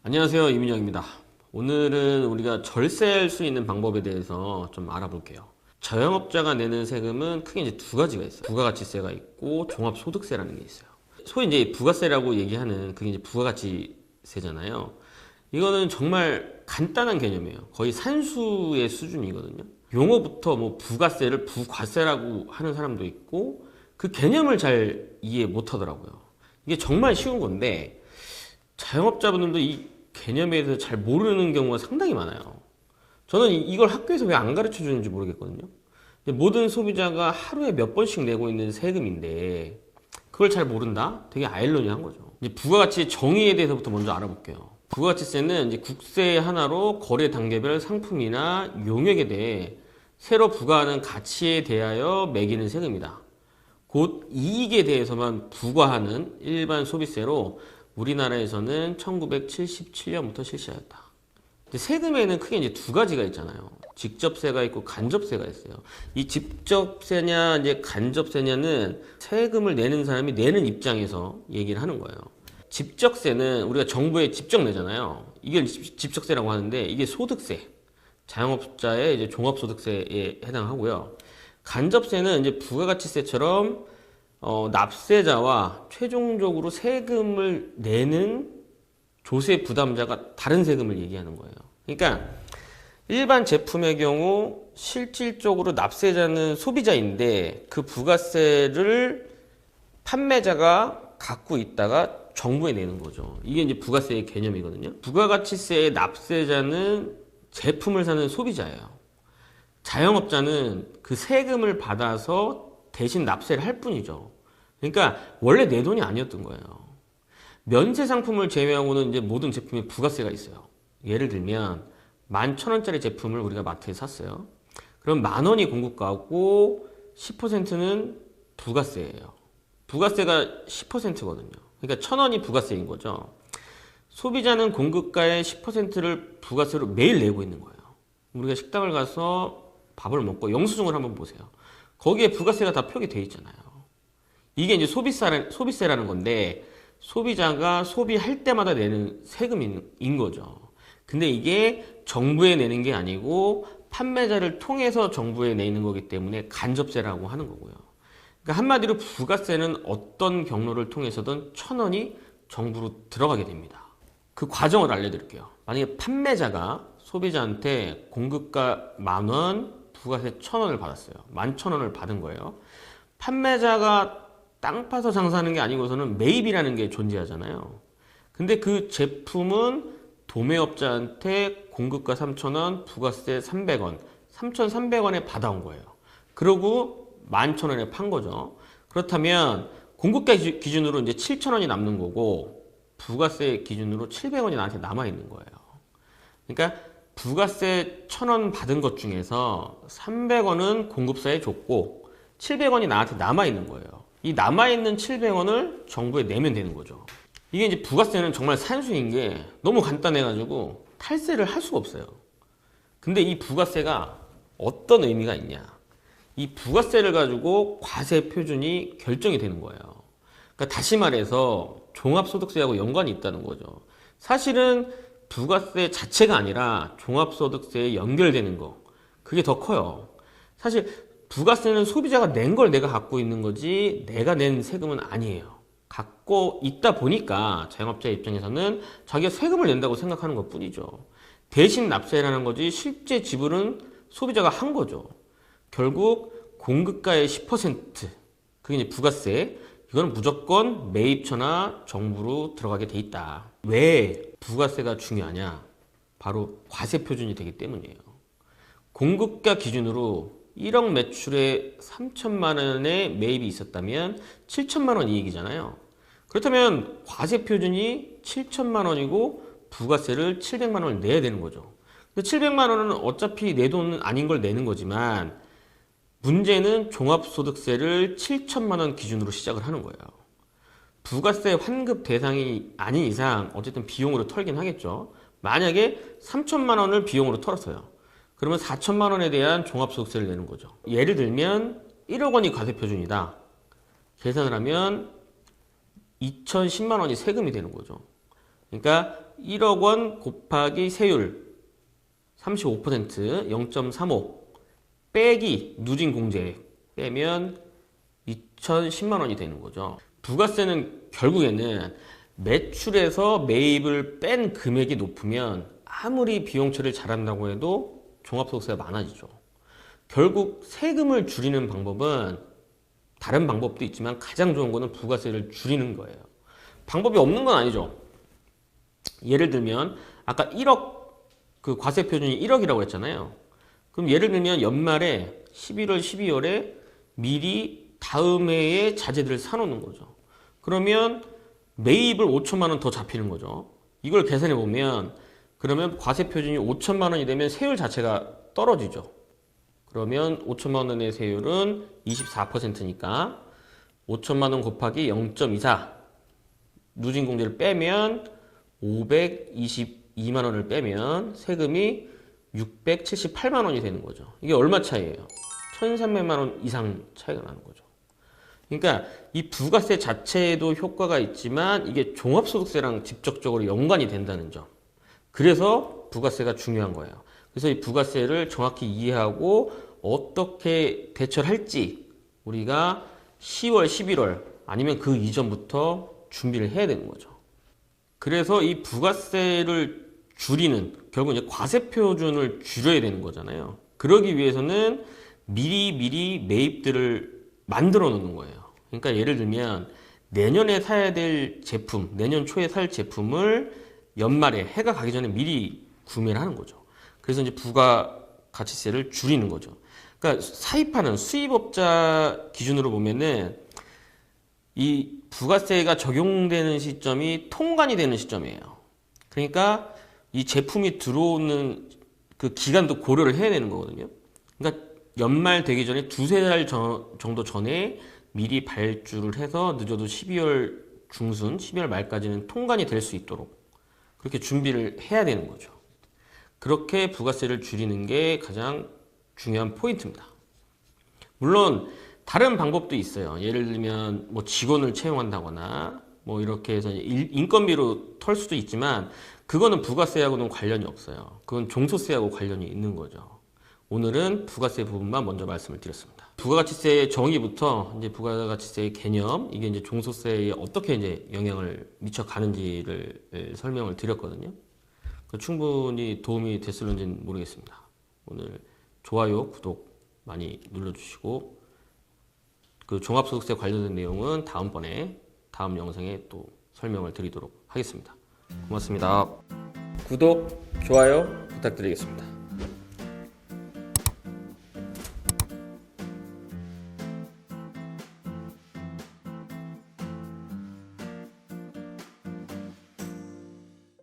안녕하세요, 이민영입니다. 오늘은 우리가 절세할 수 있는 방법에 대해서 좀 알아볼게요. 자영업자가 내는 세금은 크게 이제 두 가지가 있어요. 부가가치세가 있고 종합소득세라는 게 있어요. 소위 이제 부가세라고 얘기하는 그게 이제 부가가치세잖아요. 이거는 정말 간단한 개념이에요. 거의 산수의 수준이거든요. 용어부터 뭐 부가세를 부과세라고 하는 사람도 있고 그 개념을 잘 이해 못 하더라고요. 이게 정말 쉬운 건데 자영업자분들도 이 개념에 대해서 잘 모르는 경우가 상당히 많아요. 저는 이걸 학교에서 왜 안 가르쳐 주는지 모르겠거든요. 모든 소비자가 하루에 몇 번씩 내고 있는 세금인데 그걸 잘 모른다? 되게 아이러니한 거죠. 이제 부가가치 정의에 대해서부터 먼저 알아볼게요. 부가가치세는 이제 국세 하나로 거래 단계별 상품이나 용역에 대해 새로 부과하는 가치에 대하여 매기는 세금이다. 곧 이익에 대해서만 부과하는 일반 소비세로 우리나라에서는 1977년부터 실시하였다. 세금에는 크게 이제 두 가지가 있잖아요. 직접세가 있고 간접세가 있어요. 이 직접세냐 이제 간접세냐는 세금을 내는 사람이 내는 입장에서 얘기를 하는 거예요. 직접세는 우리가 정부에 직접 내잖아요. 이게 직접세라고 하는데 이게 소득세, 자영업자의 이제 종합소득세에 해당하고요. 간접세는 이제 부가가치세처럼 납세자와 최종적으로 세금을 내는 조세 부담자가 다른 세금을 얘기하는 거예요. 그러니까 일반 제품의 경우 실질적으로 납세자는 소비자인데 그 부가세를 판매자가 갖고 있다가 정부에 내는 거죠. 이게 이제 부가세의 개념이거든요. 부가가치세의 납세자는 제품을 사는 소비자예요. 자영업자는 그 세금을 받아서 대신 납세를 할 뿐이죠. 그러니까 원래 내 돈이 아니었던 거예요. 면세 상품을 제외하고는 이제 모든 제품에 부가세가 있어요. 예를 들면 11,000원짜리 제품을 우리가 마트에 샀어요. 그럼 10,000원이 공급가고 10%는 부가세예요. 부가세가 10%거든요. 그러니까 1,000원이 부가세인 거죠. 소비자는 공급가의 10%를 부가세로 매일 내고 있는 거예요. 우리가 식당을 가서 밥을 먹고 영수증을 한번 보세요. 거기에 부가세가 다 표기되어 있잖아요. 이게 이제 소비세라는 건데 소비자가 소비할 때마다 내는 세금인 거죠. 근데 이게 정부에 내는 게 아니고 판매자를 통해서 정부에 내는 거기 때문에 간접세라고 하는 거고요. 그러니까 한마디로 부가세는 어떤 경로를 통해서든 1,000원이 정부로 들어가게 됩니다. 그 과정을 알려드릴게요. 만약에 판매자가 소비자한테 공급가 10,000원, 부가세 1,000원을 받았어요. 11,000원을 받은 거예요. 판매자가 땅 파서 장사하는 게 아니고서는 매입이라는 게 존재하잖아요. 근데 그 제품은 도매업자한테 공급가 3,000원, 부가세 300원, 3,300원에 받아온 거예요. 그러고 11,000원에 판 거죠. 그렇다면 공급가 기준으로 이제 7,000원이 남는 거고 부가세 기준으로 700원이 나한테 남아 있는 거예요. 그러니까 부가세 1,000원 받은 것 중에서 300원은 공급사에 줬고 700원이 나한테 남아 있는 거예요. 이 남아 있는 700원을 정부에 내면 되는 거죠. 이게 이제 부가세는 정말 산수인 게 너무 간단해가지고 탈세를 할 수가 없어요. 근데 이 부가세가 어떤 의미가 있냐? 이 부가세를 가지고 과세 표준이 결정이 되는 거예요. 그러니까 다시 말해서 종합소득세하고 연관이 있다는 거죠. 사실은 부가세 자체가 아니라 종합소득세에 연결되는 거, 그게 더 커요. 사실 부가세는 소비자가 낸 걸 내가 갖고 있는 거지 내가 낸 세금은 아니에요. 갖고 있다 보니까 자영업자 입장에서는 자기가 세금을 낸다고 생각하는 것 뿐이죠. 대신 납세라는 거지 실제 지불은 소비자가 한 거죠. 결국 공급가의 10%, 그게 이제 부가세, 이거는 무조건 매입처나 정부로 들어가게 돼 있다. 왜 부가세가 중요하냐? 바로 과세 표준이 되기 때문이에요. 공급가 기준으로 1억 매출에 3천만 원의 매입이 있었다면 7천만 원 이익이잖아요. 그렇다면 과세 표준이 7천만 원이고 부가세를 700만 원을 내야 되는 거죠. 700만 원은 어차피 내 돈은 아닌 걸 내는 거지만 문제는 종합소득세를 7천만 원 기준으로 시작을 하는 거예요. 부가세 환급 대상이 아닌 이상 어쨌든 비용으로 털긴 하겠죠. 만약에 3천만 원을 비용으로 털었어요. 그러면 4천만 원에 대한 종합소득세를 내는 거죠. 예를 들면 1억 원이 과세 표준이다. 계산을 하면 2,010만 원이 세금이 되는 거죠. 그러니까 1억 원 곱하기 세율 35% 0.35 빼기 누진공제액 빼면 2,010만 원이 되는 거죠. 부가세는 결국에는 매출에서 매입을 뺀 금액이 높으면 아무리 비용 처리를 잘한다고 해도 종합소득세가 많아지죠. 결국 세금을 줄이는 방법은 다른 방법도 있지만 가장 좋은 거는 부가세를 줄이는 거예요. 방법이 없는 건 아니죠. 예를 들면 아까 1억 그 과세 표준이 1억이라고 했잖아요. 그럼 예를 들면 연말에 11월, 12월에 미리 다음 해의 자재들을 사놓는 거죠. 그러면 매입을 5천만 원 더 잡히는 거죠. 이걸 계산해 보면 그러면 과세 표준이 5천만 원이 되면 세율 자체가 떨어지죠. 그러면 5천만 원의 세율은 24%니까 5천만 원 곱하기 0.24 누진공제를 빼면 522만 원을 빼면 세금이 678만 원이 되는 거죠. 이게 얼마 차이예요? 1,300만 원 이상 차이가 나는 거죠. 그러니까 이 부가세 자체에도 효과가 있지만 이게 종합소득세랑 직접적으로 연관이 된다는 점. 그래서 부가세가 중요한 거예요. 그래서 이 부가세를 정확히 이해하고 어떻게 대처를 할지 우리가 10월, 11월 아니면 그 이전부터 준비를 해야 되는 거죠. 그래서 이 부가세를 줄이는 결국 이제 과세 표준을 줄여야 되는 거잖아요. 그러기 위해서는 미리 매입들을 만들어 놓는 거예요. 그러니까 예를 들면 내년에 사야 될 제품, 내년 초에 살 제품을 연말에 해가 가기 전에 미리 구매를 하는 거죠. 그래서 이제 부가가치세를 줄이는 거죠. 그러니까 사입하는 수입업자 기준으로 보면은 이 부가세가 적용되는 시점이 통관이 되는 시점이에요. 그러니까 이 제품이 들어오는 그 기간도 고려를 해야 되는 거거든요. 그러니까 연말 되기 전에 두세 달 정도 전에 미리 발주를 해서 늦어도 12월 중순, 12월 말까지는 통관이 될 수 있도록 그렇게 준비를 해야 되는 거죠. 그렇게 부가세를 줄이는 게 가장 중요한 포인트입니다. 물론 다른 방법도 있어요. 예를 들면 뭐 직원을 채용한다거나 뭐 이렇게 해서 인건비로 털 수도 있지만 그거는 부가세하고는 관련이 없어요. 그건 종소세하고 관련이 있는 거죠. 오늘은 부가세 부분만 먼저 말씀을 드렸습니다. 부가가치세의 정의부터 이제 부가가치세의 개념, 이게 이제 종소세에 어떻게 이제 영향을 미쳐가는지를 설명을 드렸거든요. 충분히 도움이 됐을는지는 모르겠습니다. 오늘 좋아요, 구독 많이 눌러주시고 그 종합소득세 관련된 내용은 다음 영상에 또 설명을 드리도록 하겠습니다. 고맙습니다. 구독, 좋아요 부탁드리겠습니다.